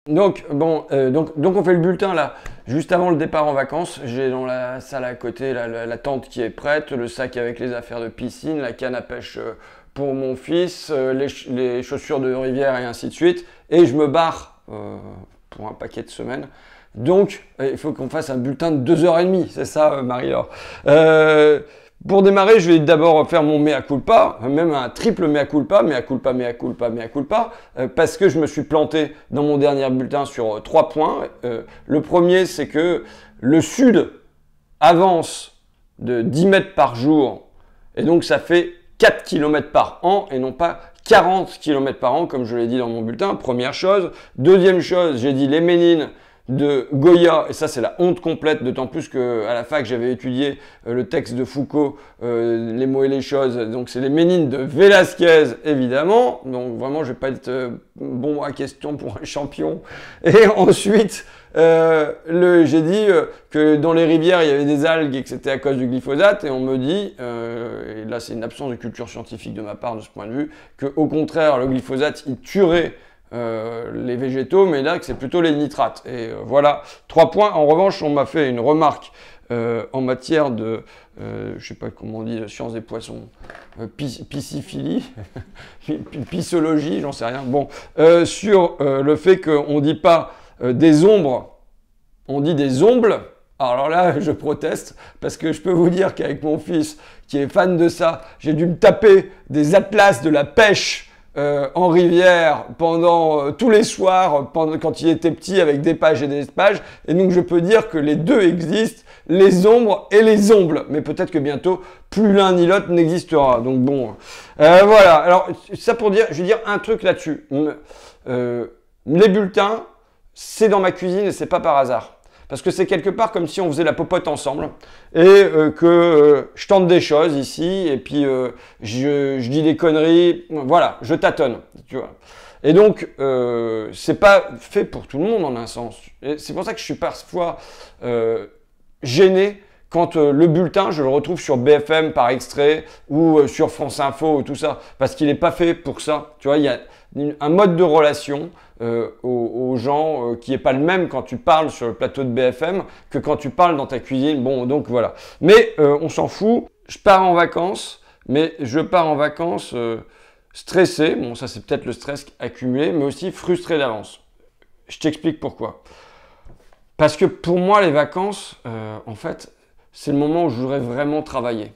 Donc, bon, donc on fait le bulletin là, juste avant le départ en vacances. J'ai dans la salle à côté la tente qui est prête, le sac avec les affaires de piscine, la canne à pêche pour mon fils, les chaussures de rivière et ainsi de suite. Et je me barre pour un paquet de semaines. Donc, il faut qu'on fasse un bulletin de 2h30, c'est ça, Marie-Laure. Pour démarrer, je vais d'abord faire mon mea culpa, même un triple mea culpa, mea culpa, mea culpa, mea culpa, parce que je me suis planté dans mon dernier bulletin sur 3 points. Le premier, c'est que le Sud avance de 10 mètres par jour, et donc ça fait 4 km par an, et non pas 40 km par an, comme je l'ai dit dans mon bulletin, première chose. Deuxième chose, j'ai dit les Ménines de Goya, et ça c'est la honte complète, d'autant plus qu'à la fac j'avais étudié le texte de Foucault, les mots et les choses, donc c'est les Ménines de Velázquez évidemment, donc vraiment je vais pas être bon à question pour un champion. Et ensuite j'ai dit que dans les rivières il y avait des algues et que c'était à cause du glyphosate, et on me dit, et là c'est une absence de culture scientifique de ma part de ce point de vue, que au contraire le glyphosate il tuerait les végétaux, mais là que c'est plutôt les nitrates. Et voilà, 3 points. En revanche, on m'a fait une remarque en matière de, je sais pas comment on dit, sciences des poissons, pisciphilie, pisologie, j'en sais rien. Bon, sur le fait qu'on dit pas des ombres, on dit des ombles. Alors là, je proteste, parce que je peux vous dire qu'avec mon fils, qui est fan de ça, j'ai dû me taper des atlas de la pêche en rivière pendant tous les soirs, quand il était petit, avec des pages et des pages. Et donc je peux dire que les deux existent, les ombres et les ombles. Mais peut-être que bientôt, plus l'un ni l'autre n'existera. Donc bon, voilà. Alors ça pour dire, je vais dire un truc là-dessus. Les bulletins, c'est dans ma cuisine et c'est pas par hasard. Parce que c'est quelque part comme si on faisait la popote ensemble et que je tente des choses ici et puis je dis des conneries. Voilà, je tâtonne, tu vois. Et donc, c'est pas fait pour tout le monde en un sens. C'est pour ça que je suis parfois gêné quand le bulletin, je le retrouve sur BFM par extrait ou sur France Info ou tout ça. Parce qu'il n'est pas fait pour ça. Tu vois, il y a un mode de relation aux gens qui n'est pas le même quand tu parles sur le plateau de BFM que quand tu parles dans ta cuisine. Bon, donc voilà. Mais on s'en fout. Je pars en vacances, mais je pars en vacances stressé. Bon, ça c'est peut-être le stress accumulé, mais aussi frustré d'avance. Je t'explique pourquoi. Parce que pour moi, les vacances, en fait, c'est le moment où je voudrais vraiment travailler.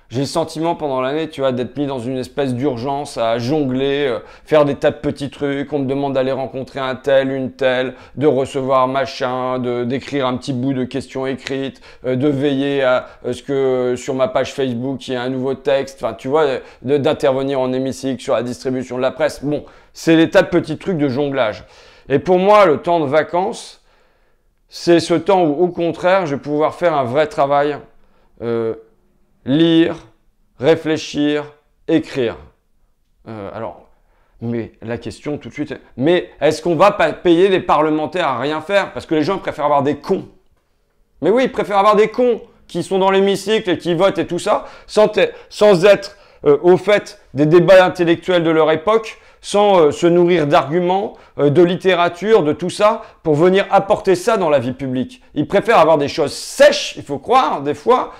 J'ai le sentiment pendant l'année, tu vois, d'être mis dans une espèce d'urgence à jongler, faire des tas de petits trucs. On me demande d'aller rencontrer un tel, une telle, de recevoir machin, d'écrire un petit bout de questions écrites, de veiller à ce que sur ma page Facebook, il y ait un nouveau texte. Enfin, tu vois, d'intervenir en hémicycle sur la distribution de la presse. Bon, c'est des tas de petits trucs de jonglage. Et pour moi, le temps de vacances, c'est ce temps où, au contraire, je vais pouvoir faire un vrai travail. Lire, réfléchir, écrire. Alors, mais la question tout de suite, mais est-ce qu'on va pas payer les parlementaires à rien faire? Parce que les gens préfèrent avoir des cons. Mais oui, ils préfèrent avoir des cons qui sont dans l'hémicycle et qui votent et tout ça, sans être au fait des débats intellectuels de leur époque, sans se nourrir d'arguments, de littérature, de tout ça, pour venir apporter ça dans la vie publique. Ils préfèrent avoir des choses sèches, il faut croire, des fois,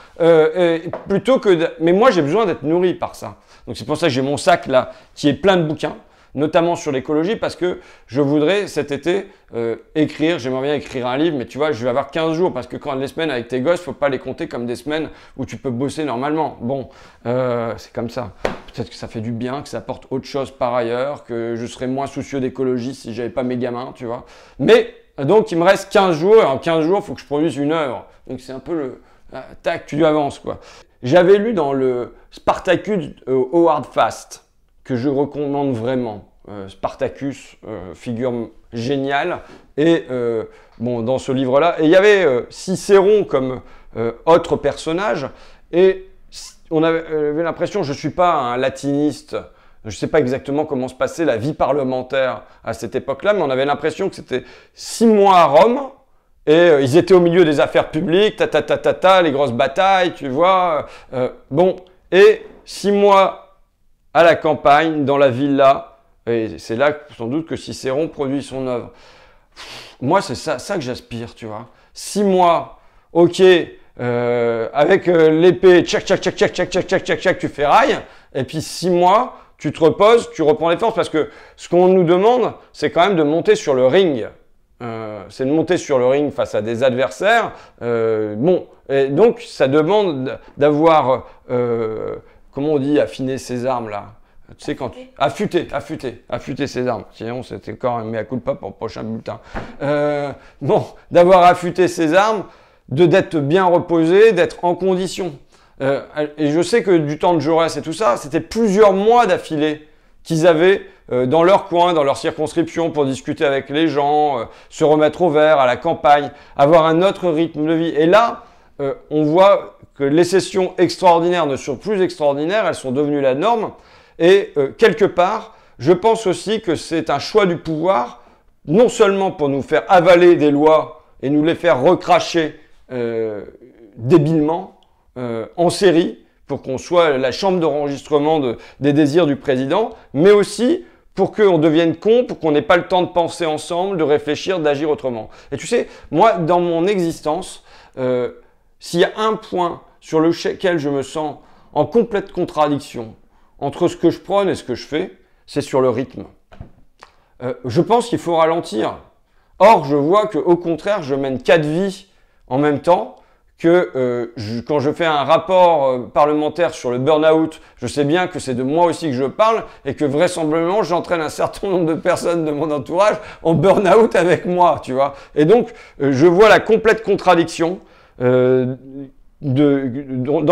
plutôt que... Mais moi, j'ai besoin d'être nourri par ça. Donc c'est pour ça que j'ai mon sac là, qui est plein de bouquins, notamment sur l'écologie, parce que je voudrais cet été écrire, j'aimerais bien écrire un livre, mais tu vois, je vais avoir 15 jours, parce que quand les semaines avec tes gosses, faut pas les compter comme des semaines où tu peux bosser normalement. Bon, c'est comme ça. Peut-être que ça fait du bien, que ça apporte autre chose par ailleurs, que je serais moins soucieux d'écologie si j'avais pas mes gamins, tu vois. Mais, donc, il me reste 15 jours, et en 15 jours, il faut que je produise une œuvre. Donc, c'est un peu le... tac, tu avances, quoi. J'avais lu dans le Spartacus Howard Fast, que je recommande vraiment. Spartacus, figure géniale. Et bon, dans ce livre-là, et il y avait Cicéron comme autre personnage. Et on avait l'impression, je ne suis pas un latiniste, je ne sais pas exactement comment se passait la vie parlementaire à cette époque-là, mais on avait l'impression que c'était 6 mois à Rome. Et ils étaient au milieu des affaires publiques, les grosses batailles, tu vois. Bon, et 6 mois à la campagne, dans la villa, et c'est là sans doute que Cicéron produit son œuvre. moi, c'est ça que j'aspire, tu vois. 6 mois, ok, avec l'épée, tchac, tchac, tchac, tchac, tchac, tchac, tchac, tchac, tchac, tu ferrailles. Et puis 6 mois, tu te reposes, tu reprends les forces. Parce que ce qu'on nous demande, c'est quand même de monter sur le ring. C'est de monter sur le ring face à des adversaires. Bon, et donc ça demande d'avoir, comment on dit, affiner ses armes là. Tu sais, quand tu... affûter ses armes. Sinon, c'était encore un mea culpa pour le prochain bulletin. Bon, d'avoir affûté ses armes, d'être bien reposé, d'être en condition. Et je sais que du temps de Jaurès et tout ça, c'était plusieurs mois d'affilée qu'ils avaient dans leur coin, dans leur circonscription, pour discuter avec les gens, se remettre au vert, à la campagne, avoir un autre rythme de vie. Et là, on voit que les sessions extraordinaires ne sont plus extraordinaires, elles sont devenues la norme. Et quelque part, je pense aussi que c'est un choix du pouvoir, non seulement pour nous faire avaler des lois et nous les faire recracher débilement, en série, pour qu'on soit la chambre d'enregistrement des désirs du président, mais aussi pour qu'on devienne con, pour qu'on n'ait pas le temps de penser ensemble, de réfléchir, d'agir autrement. Et tu sais, moi, dans mon existence, s'il y a un point sur lequel je me sens en complète contradiction entre ce que je prône et ce que je fais, c'est sur le rythme. Je pense qu'il faut ralentir. Or, je vois qu'au contraire, je mène 4 vies en même temps, que quand je fais un rapport parlementaire sur le burn-out, je sais bien que c'est de moi aussi que je parle et que vraisemblablement j'entraîne un certain nombre de personnes de mon entourage en burn-out avec moi, tu vois. Et donc, je vois la complète contradiction dans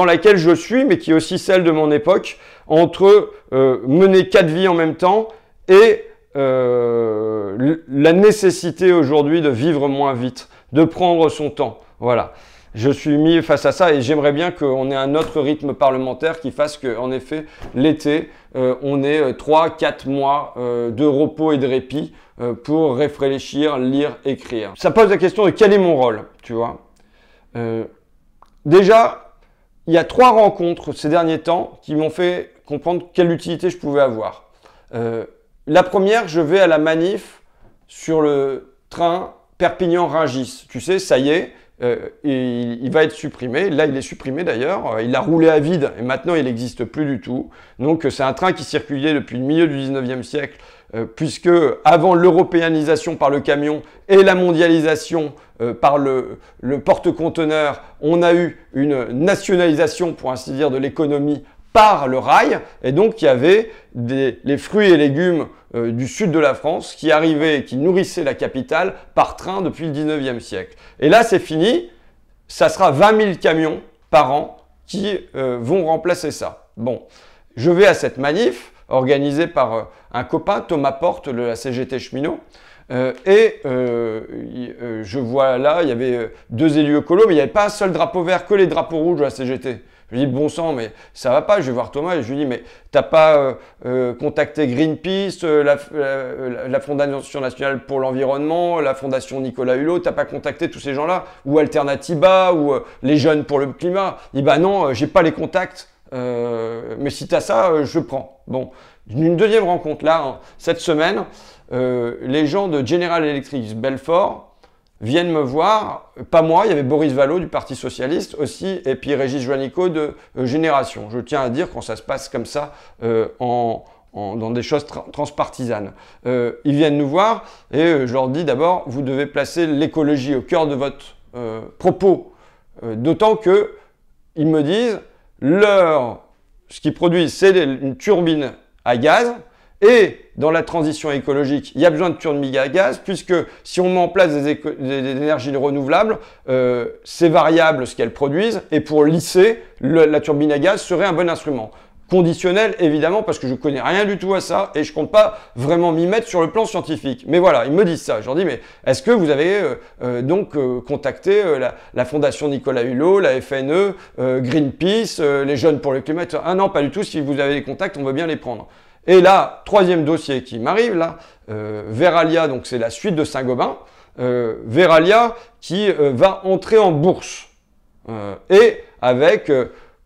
laquelle je suis, mais qui est aussi celle de mon époque, entre mener 4 vies en même temps et la nécessité aujourd'hui de vivre moins vite, de prendre son temps. Voilà. Je suis mis face à ça et j'aimerais bien qu'on ait un autre rythme parlementaire qui fasse qu'en effet, l'été, on ait 3-4 mois de repos et de répit pour réfléchir, lire, écrire. Ça pose la question de quel est mon rôle, tu vois. Déjà, il y a 3 rencontres ces derniers temps qui m'ont fait comprendre quelle utilité je pouvais avoir. La première, je vais à la manif sur le train Perpignan-Rungis. Tu sais, ça y est, il va être supprimé. Là, il est supprimé d'ailleurs. Il a roulé à vide et maintenant, il n'existe plus du tout. Donc, c'est un train qui circulait depuis le milieu du 19e siècle, puisque avant l'européanisation par le camion et la mondialisation par le porte-conteneurs, on a eu une nationalisation, pour ainsi dire, de l'économie par le rail. Et donc, il y avait les fruits et légumes du sud de la France qui arrivaient et qui nourrissaient la capitale par train depuis le 19e siècle. Et là, c'est fini. Ça sera 20 000 camions par an qui vont remplacer ça. Bon, je vais à cette manif organisée par un copain, Thomas Porte, de la CGT cheminot. Je vois là, il y avait 2 élus écolos, mais il n'y avait pas un seul drapeau vert, que les drapeaux rouges de la CGT. Je lui dis, bon sang, mais ça va pas. Je vais voir Thomas et je lui dis, mais t'as pas contacté Greenpeace, la Fondation nationale pour l'environnement, la Fondation Nicolas Hulot, t'as pas contacté tous ces gens-là, ou Alternativa, ou les jeunes pour le climat. Il dit, bah non, j'ai pas les contacts, mais si t'as ça, je prends. Bon, une deuxième rencontre là, hein, cette semaine, les gens de General Electric Belfort viennent me voir, pas moi, il y avait Boris Vallaud du Parti Socialiste aussi, et puis Régis Juanico de Génération. Je tiens à dire quand ça se passe comme ça, dans des choses transpartisanes. Ils viennent nous voir et je leur dis d'abord, vous devez placer l'écologie au cœur de votre propos. D'autant que ils me disent, ce qu'ils produisent, c'est une turbine à gaz, et dans la transition écologique, il y a besoin de turbines à gaz, puisque si on met en place des énergies renouvelables, c'est variable ce qu'elles produisent, et pour lisser, la turbine à gaz serait un bon instrument. Conditionnel, évidemment, parce que je connais rien du tout à ça, et je compte pas vraiment m'y mettre sur le plan scientifique. Mais voilà, ils me disent ça. Je leur dis, mais est-ce que vous avez contacté la Fondation Nicolas Hulot, la FNE, Greenpeace, les Jeunes pour le climat? Ah non, pas du tout, si vous avez des contacts, on veut bien les prendre. Et là, troisième dossier qui m'arrive, là, Verallia, donc c'est la suite de Saint-Gobain, Verallia qui va entrer en bourse. Et avec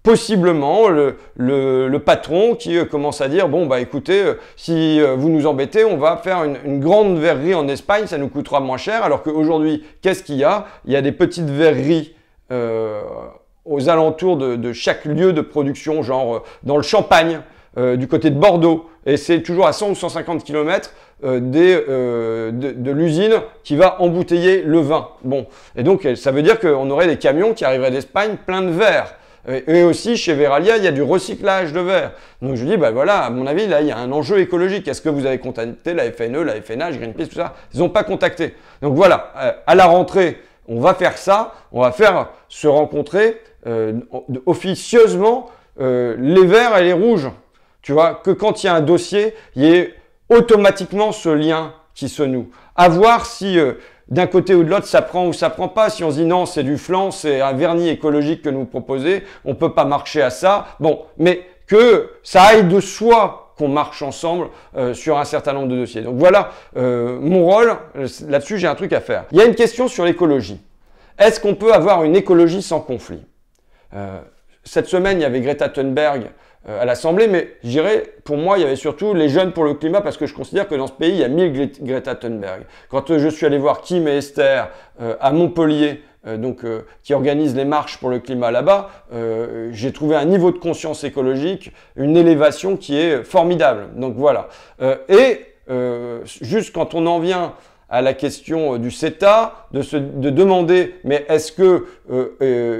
possiblement le patron qui commence à dire bon bah écoutez si vous nous embêtez on va faire une grande verrerie en Espagne, ça nous coûtera moins cher, alors qu'aujourd'hui qu'est-ce qu'il y a? Il y a des petites verreries aux alentours de chaque lieu de production, genre dans le Champagne, du côté de Bordeaux, et c'est toujours à 100 ou 150 km de l'usine qui va embouteiller le vin. Bon, et donc ça veut dire qu'on aurait des camions qui arriveraient d'Espagne pleins de verre. Et aussi, chez Veralia, il y a du recyclage de verre. Donc je dis, bah voilà, à mon avis, là, il y a un enjeu écologique. Est-ce que vous avez contacté la FNE, la FNH, Greenpeace, tout ça? Ils n'ont pas contacté. Donc voilà, à la rentrée, on va faire ça. On va faire se rencontrer officieusement les verts et les rouges. Tu vois, que quand il y a un dossier, il y ait automatiquement ce lien qui se noue. À voir si d'un côté ou de l'autre, ça prend ou ça prend pas. Si on se dit non, c'est du flan, c'est un vernis écologique que nous proposez, on peut pas marcher à ça. Bon, mais que ça aille de soi qu'on marche ensemble sur un certain nombre de dossiers. Donc voilà mon rôle. Là-dessus, j'ai un truc à faire. Il y a une question sur l'écologie. Est-ce qu'on peut avoir une écologie sans conflit? Cette semaine, il y avait Greta Thunberg à l'Assemblée, mais je dirais, pour moi, il y avait surtout les jeunes pour le climat, parce que je considère que dans ce pays, il y a 1000 Greta Thunberg. Quand je suis allé voir Kim et Esther à Montpellier, qui organisent les marches pour le climat là-bas, j'ai trouvé un niveau de conscience écologique, une élévation qui est formidable. Donc voilà. Juste quand on en vient à la question du CETA, de demander, mais est-ce que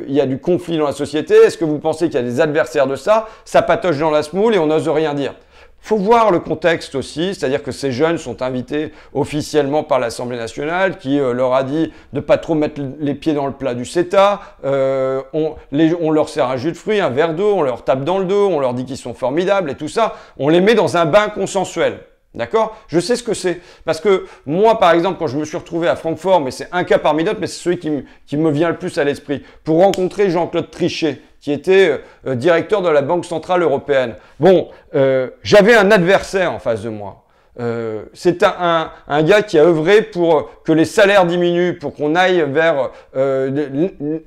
il y a du conflit dans la société? Est-ce que vous pensez qu'il y a des adversaires de ça? Ça patauge dans la semoule et on n'ose rien dire. Faut voir le contexte aussi, c'est-à-dire que ces jeunes sont invités officiellement par l'Assemblée nationale qui leur a dit de pas trop mettre les pieds dans le plat du CETA, on leur sert un jus de fruits, un verre d'eau, on leur tape dans le dos, on leur dit qu'ils sont formidables et tout ça, on les met dans un bain consensuel. D'accord? Je sais ce que c'est. Parce que moi, par exemple, quand je me suis retrouvé à Francfort, mais c'est un cas parmi d'autres, mais c'est celui qui me vient le plus à l'esprit, pour rencontrer Jean-Claude Trichet, qui était directeur de la Banque Centrale Européenne. Bon, j'avais un adversaire en face de moi. C'est un gars qui a œuvré pour que les salaires diminuent, pour qu'on aille vers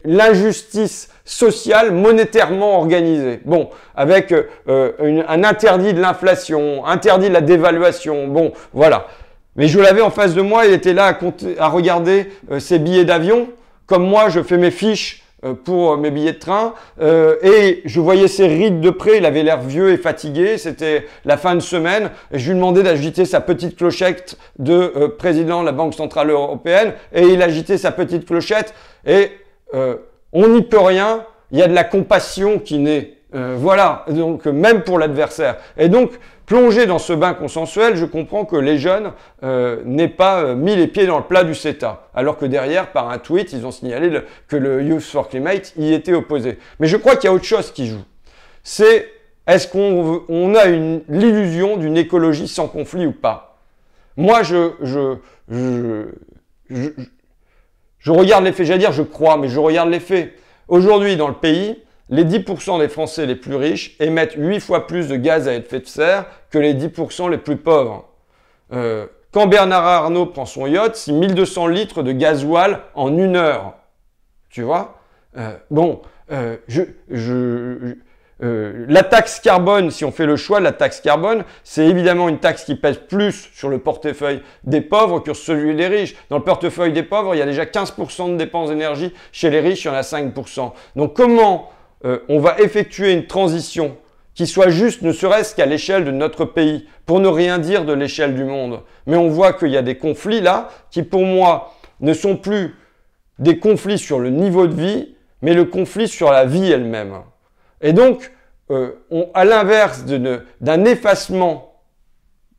l'injustice sociale monétairement organisée. Bon, avec un interdit de l'inflation, interdit de la dévaluation. Bon, voilà. Mais je l'avais en face de moi, il était là à regarder ses billets d'avion. Comme moi, je fais mes fiches pour mes billets de train et je voyais ses rides de près, il avait l'air vieux et fatigué, c'était la fin de semaine, et je lui demandais d'agiter sa petite clochette de président de la Banque Centrale Européenne et il agitait sa petite clochette et on n'y peut rien, il y a de la compassion qui naît. Voilà, donc même pour l'adversaire. Et donc, plongé dans ce bain consensuel, je comprends que les jeunes n'aient pas mis les pieds dans le plat du CETA. Alors que derrière, par un tweet, ils ont signalé que le Youth for Climate y était opposé. Mais je crois qu'il y a autre chose qui joue. C'est, est-ce qu'on a l'illusion d'une écologie sans conflit ou pas? Moi, je regarde les faits. J'allais dire je crois, mais je regarde les faits. Aujourd'hui, dans le pays, les 10% des Français les plus riches émettent 8 fois plus de gaz à effet de serre que les 10% les plus pauvres. Quand Bernard Arnault prend son yacht, c'est 1200 litres de gasoil en 1 heure. Tu vois? La taxe carbone, si on fait le choix de la taxe carbone, c'est évidemment une taxe qui pèse plus sur le portefeuille des pauvres que sur celui des riches. Dans le portefeuille des pauvres, il y a déjà 15% de dépenses d'énergie. Chez les riches, il y en a 5%. Donc comment on va effectuer une transition qui soit juste, ne serait-ce qu'à l'échelle de notre pays, pour ne rien dire de l'échelle du monde? Mais on voit qu'il y a des conflits là, qui pour moi ne sont plus des conflits sur le niveau de vie, mais le conflit sur la vie elle-même. Et donc, à l'inverse d'un effacement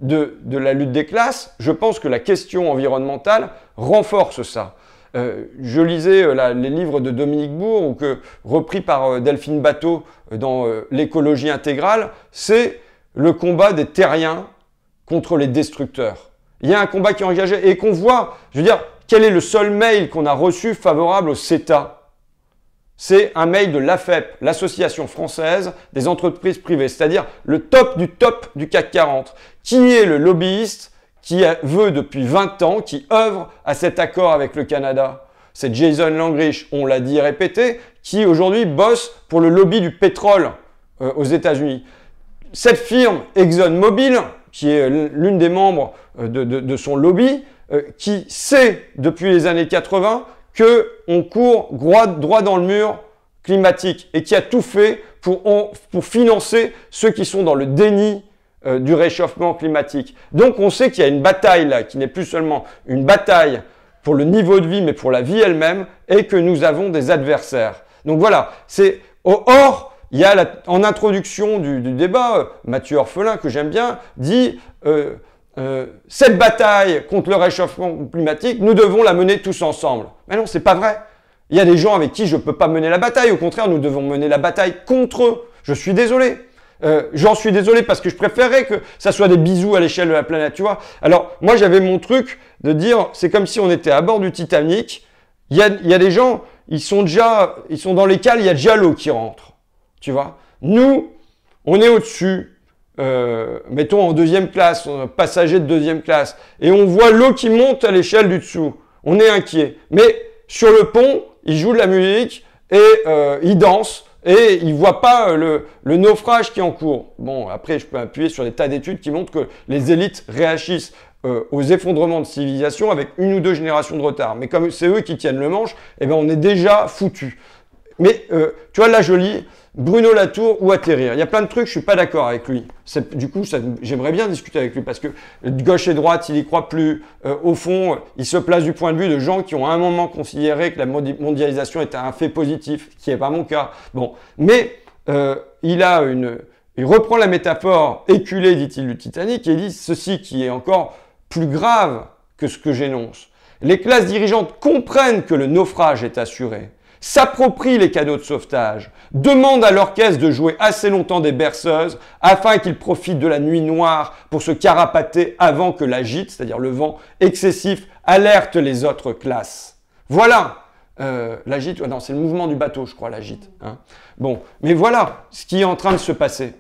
de la lutte des classes, je pense que la question environnementale renforce ça. Je lisais les livres de Dominique Bourg, repris par Delphine Bateau dans l'écologie intégrale, c'est le combat des terriens contre les destructeurs. Il y a un combat qui est engagé et qu'on voit, je veux dire, quel est le seul mail qu'on a reçu favorable au CETA? C'est un mail de l'AFEP, l'Association française des entreprises privées, c'est-à-dire le top du CAC 40, qui est le lobbyiste qui veut depuis 20 ans, qui œuvre à cet accord avec le Canada. c'est Jason Langrich, on l'a dit et répété, qui aujourd'hui bosse pour le lobby du pétrole aux États-Unis. Cette firme ExxonMobil, qui est l'une des membres de son lobby, qui sait depuis les années 80 qu'on court droit dans le mur climatique et qui a tout fait pour financer ceux qui sont dans le déni du réchauffement climatique. Donc on sait qu'il y a une bataille là, qui n'est plus seulement une bataille pour le niveau de vie, mais pour la vie elle-même, et que nous avons des adversaires. Donc voilà, c'est or, il y a en introduction du débat, Mathieu Orphelin, que j'aime bien, dit cette bataille contre le réchauffement climatique, nous devons la mener tous ensemble. Mais non, c'est pas vrai. Il y a des gens avec qui je ne peux pas mener la bataille. Au contraire, nous devons mener la bataille contre eux. Je suis désolé. J'en suis désolé parce que je préférerais que ça soit des bisous à l'échelle de la planète, tu vois. Alors, moi, j'avais mon truc de dire, c'est comme si on était à bord du Titanic. Il y a des gens, ils sont dans les cales, il y a déjà l'eau qui rentre, tu vois. Nous, on est au-dessus, mettons en deuxième classe, passager de deuxième classe, et on voit l'eau qui monte à l'échelle du dessous. On est inquiet. Mais sur le pont, ils jouent de la musique et ils dansent. Et ils ne voient pas le naufrage qui est en cours. Bon, après, je peux appuyer sur des tas d'études qui montrent que les élites réagissent aux effondrements de civilisation avec 1 ou 2 générations de retard. Mais comme c'est eux qui tiennent le manche, eh ben, on est déjà foutus. Mais tu vois, là, je lis Bruno Latour ou Atterrir. Il y a plein de trucs, je suis pas d'accord avec lui. Du coup, j'aimerais bien discuter avec lui parce que de gauche et droite, il y croit plus. Au fond, il se place du point de vue de gens qui ont à un moment considéré que la mondialisation était un fait positif, ce qui n'est pas mon cas. Bon, mais il reprend la métaphore éculée, dit-il, du Titanic et il dit ceci qui est encore plus grave que ce que j'énonce. Les classes dirigeantes comprennent que le naufrage est assuré, s'approprient les canaux de sauvetage, demandent à l'orchestre de jouer assez longtemps des berceuses afin qu'il profite de la nuit noire pour se carapater avant que l'agite, c'est-à-dire le vent excessif, alerte les autres classes. Voilà, l'agite, non, c'est le mouvement du bateau, je crois, l'agite. Hein. Bon, mais voilà ce qui est en train de se passer.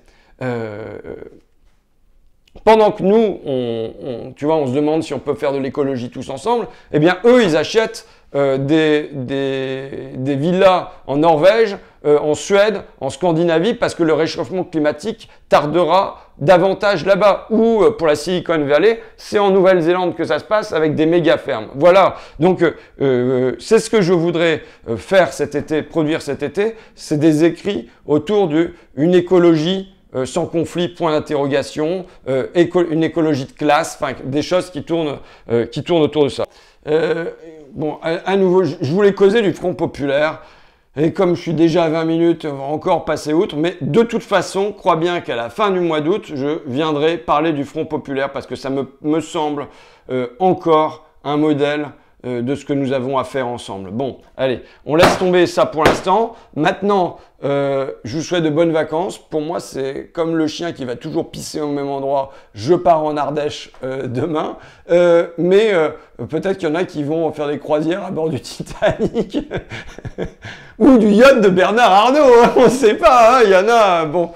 Pendant que nous, tu vois, on se demande si on peut faire de l'écologie tous ensemble, eh bien, eux, ils achètent des villas en Norvège, en Suède, en Scandinavie, parce que le réchauffement climatique tardera davantage là-bas. Ou pour la Silicon Valley, c'est en Nouvelle-Zélande que ça se passe avec des méga fermes. Voilà, donc c'est ce que je voudrais faire cet été, produire cet été, c'est des écrits autour d'une écologie sans conflit, point d'interrogation, une écologie de classe, enfin des choses qui tournent autour de ça. Bon, à nouveau, je voulais causer du Front Populaire, et comme je suis déjà à 20 minutes, on va encore passer outre, mais de toute façon, crois bien qu'à la fin du mois d'août, je viendrai parler du Front Populaire, parce que ça me semble encore un modèle de ce que nous avons à faire ensemble. Bon, allez, on laisse tomber ça pour l'instant. Maintenant, je vous souhaite de bonnes vacances. Pour moi, c'est comme le chien qui va toujours pisser au même endroit. Je pars en Ardèche demain. Mais peut-être qu'il y en a qui vont faire des croisières à bord du Titanic. Ou du yacht de Bernard Arnault. Hein, on ne sait pas, hein, il y en a... Bon.